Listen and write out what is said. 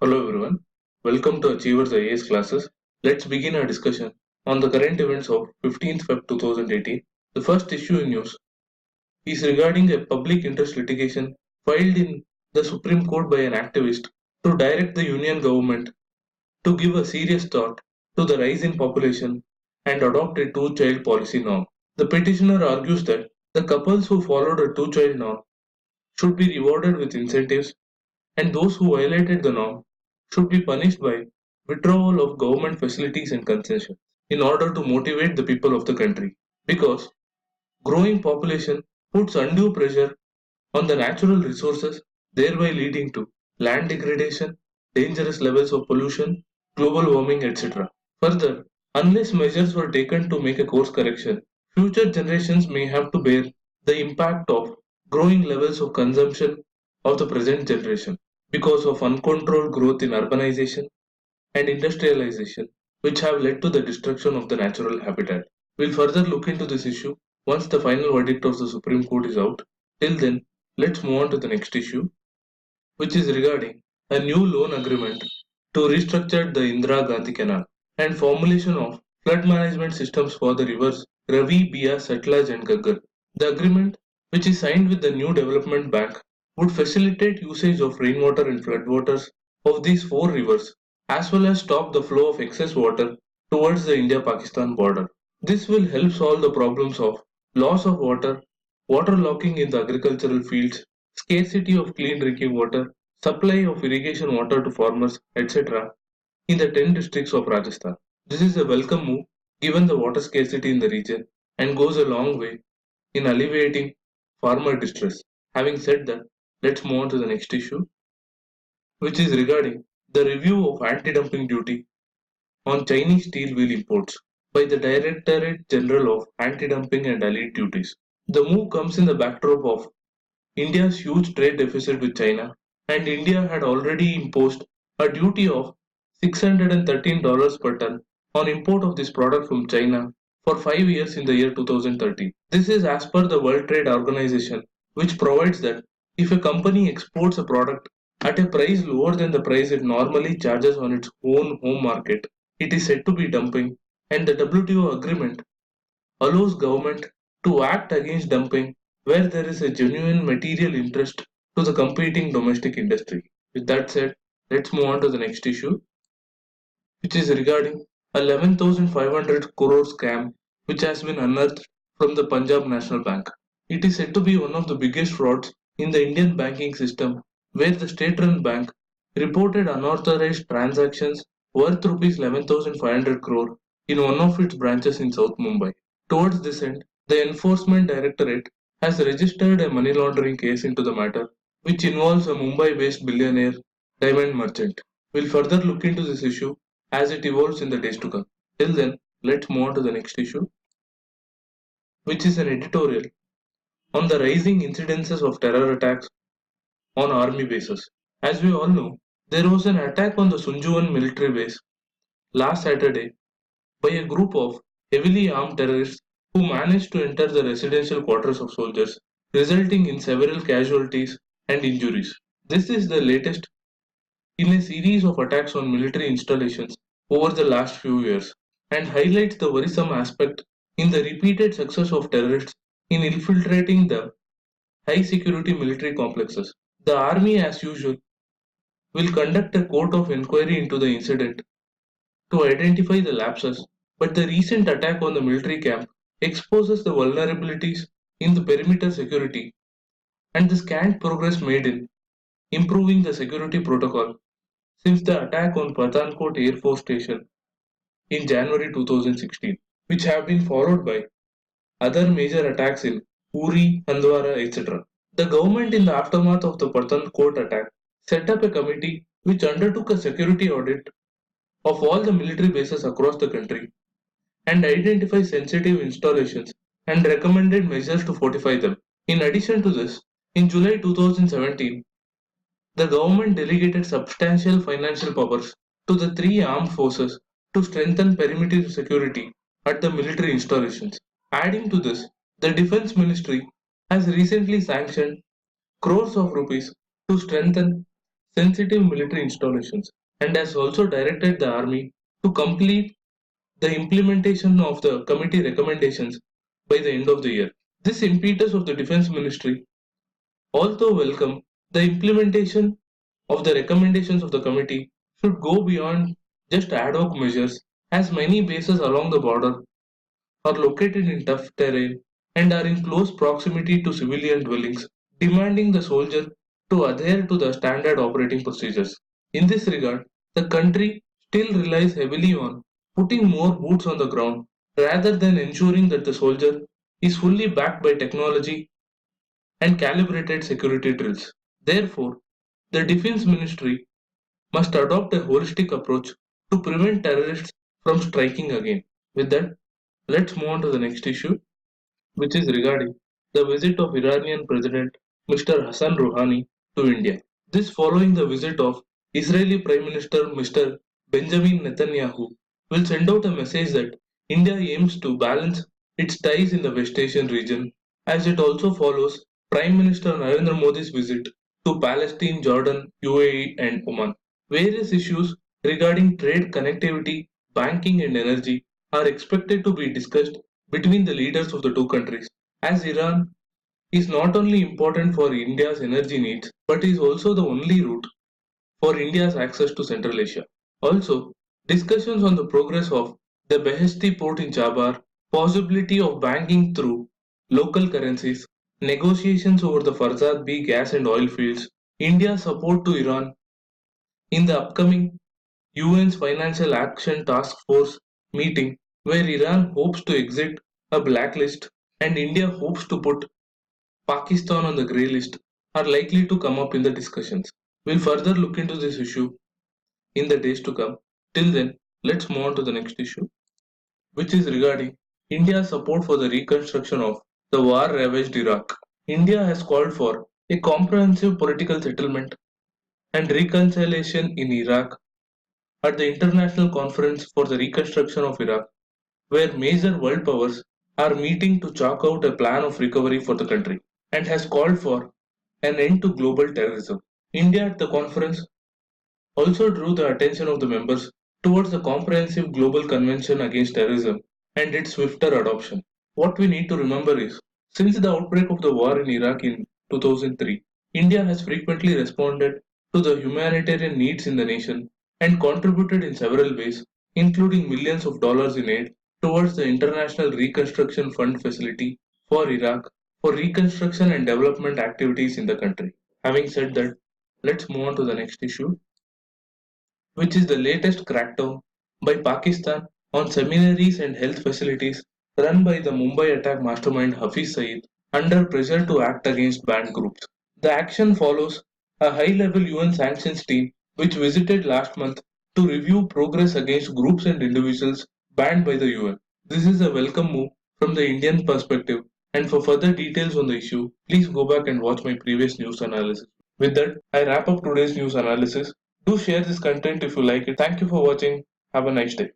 Hello everyone, welcome to Achievers IAS classes. Let's begin our discussion on the current events of 15th Feb 2018. The first issue in news is regarding a public interest litigation filed in the Supreme Court by an activist to direct the Union government to give a serious thought to the rise in population and adopt a two-child policy norm. The petitioner argues that the couples who followed a two-child norm should be rewarded with incentives and those who violated the norm should be punished by withdrawal of government facilities and concessions in order to motivate the people of the country. Because growing population puts undue pressure on the natural resources, thereby leading to land degradation, dangerous levels of pollution, global warming, etc. Further, unless measures were taken to make a course correction, future generations may have to bear the impact of growing levels of consumption of the present generation because of uncontrolled growth in urbanization and industrialization, which have led to the destruction of the natural habitat. We'll further look into this issue once the final verdict of the Supreme Court is out. Till then, let's move on to the next issue, which is regarding a new loan agreement to restructure the Indira Gandhi Canal and formulation of flood management systems for the rivers Ravi, Bia, Satluj and Gaggar. The agreement, which is signed with the New Development Bank, would facilitate usage of rainwater and floodwaters of these four rivers, as well as stop the flow of excess water towards the India-Pakistan border. This will help solve the problems of loss of water, waterlogging in the agricultural fields, scarcity of clean drinking water, supply of irrigation water to farmers, etc. in the 10 districts of Rajasthan. This is a welcome move given the water scarcity in the region and goes a long way in alleviating farmer distress. Having said that, let's move on to the next issue, which is regarding the review of anti-dumping duty on Chinese steel wheel imports by the Directorate General of Anti-Dumping and Allied Duties. The move comes in the backdrop of India's huge trade deficit with China, and India had already imposed a duty of $613 per ton on import of this product from China for 5 years in the year 2030. This is as per the World Trade Organization, which provides that if a company exports a product at a price lower than the price it normally charges on its own home market, it is said to be dumping, and the WTO agreement allows government to act against dumping where there is a genuine material interest to the competing domestic industry. With that said, let's move on to the next issue, which is regarding a 11,500 crore scam which has been unearthed from the Punjab National Bank. It is said to be one of the biggest frauds in the Indian banking system, where the state-run bank reported unauthorized transactions worth rupees 11,500 crore in one of its branches in South Mumbai. Towards this end, the Enforcement Directorate has registered a money laundering case into the matter, which involves a Mumbai-based billionaire diamond merchant. We'll further look into this issue as it evolves in the days to come. Till then, let's move on to the next issue, which is an editorial on the rising incidences of terror attacks on army bases. As we all know, there was an attack on the Sunjuan military base last Saturday by a group of heavily armed terrorists who managed to enter the residential quarters of soldiers, resulting in several casualties and injuries. This is the latest in a series of attacks on military installations over the last few years and highlights the worrisome aspect in the repeated success of terrorists in infiltrating the high security military complexes. The army, as usual, will conduct a court of inquiry into the incident to identify the lapses, but the recent attack on the military camp exposes the vulnerabilities in the perimeter security and the scant progress made in improving the security protocol since the attack on Pathankot Air Force Station in January 2016, which have been followed by other major attacks in Uri, Handwara, etc. The government, in the aftermath of the Pathankot attack, set up a committee which undertook a security audit of all the military bases across the country and identified sensitive installations and recommended measures to fortify them. In addition to this, in July 2017, the government delegated substantial financial powers to the three armed forces to strengthen perimeter security at the military installations. Adding to this, the Defense Ministry has recently sanctioned crores of rupees to strengthen sensitive military installations and has also directed the army to complete the implementation of the committee recommendations by the end of the year. This impetus of the defense ministry, although welcome, the implementation of the recommendations of the committee should go beyond just ad hoc measures, as many bases along the border are located in tough terrain and are in close proximity to civilian dwellings, demanding the soldier to adhere to the standard operating procedures. In this regard, the country still relies heavily on putting more boots on the ground rather than ensuring that the soldier is fully backed by technology and calibrated security drills. Therefore, the Defense Ministry must adopt a holistic approach to prevent terrorists from striking again. With that, let's move on to the next issue, which is regarding the visit of Iranian President Mr. Hassan Rouhani to India. This following the visit of Israeli Prime Minister Mr. Benjamin Netanyahu will send out a message that India aims to balance its ties in the West Asian region, as it also follows Prime Minister Narendra Modi's visit to Palestine, Jordan, UAE and Oman. Various issues regarding trade, connectivity, banking and energy are expected to be discussed between the leaders of the two countries, as Iran is not only important for India's energy needs but is also the only route for India's access to Central Asia. Also, discussions on the progress of the Beheshti port in Chabar, possibility of banking through local currencies, negotiations over the Farzad B gas and oil fields, India's support to Iran in the upcoming UN's Financial Action Task Force meeting, where Iran hopes to exit a blacklist and India hopes to put Pakistan on the grey list, are likely to come up in the discussions. We'll further look into this issue in the days to come. Till then, let's move on to the next issue, which is regarding India's support for the reconstruction of the war-ravaged Iraq. India has called for a comprehensive political settlement and reconciliation in Iraq at the International Conference for the Reconstruction of Iraq, where major world powers are meeting to chalk out a plan of recovery for the country, and has called for an end to global terrorism. India at the conference also drew the attention of the members towards the Comprehensive Global Convention Against Terrorism and its swifter adoption. What we need to remember is, since the outbreak of the war in Iraq in 2003, India has frequently responded to the humanitarian needs in the nation and contributed in several ways, including millions of dollars in aid towards the International Reconstruction Fund facility for Iraq for reconstruction and development activities in the country. Having said that, let's move on to the next issue, which is the latest crackdown by Pakistan on seminaries and health facilities run by the Mumbai attack mastermind Hafiz Saeed under pressure to act against banned groups. The action follows a high-level UN sanctions team which visited last month to review progress against groups and individuals banned by the UN. This is a welcome move from the Indian perspective, and for further details on the issue, please go back and watch my previous news analysis. With that, I wrap up today's news analysis. Do share this content if you like it. Thank you for watching. Have a nice day.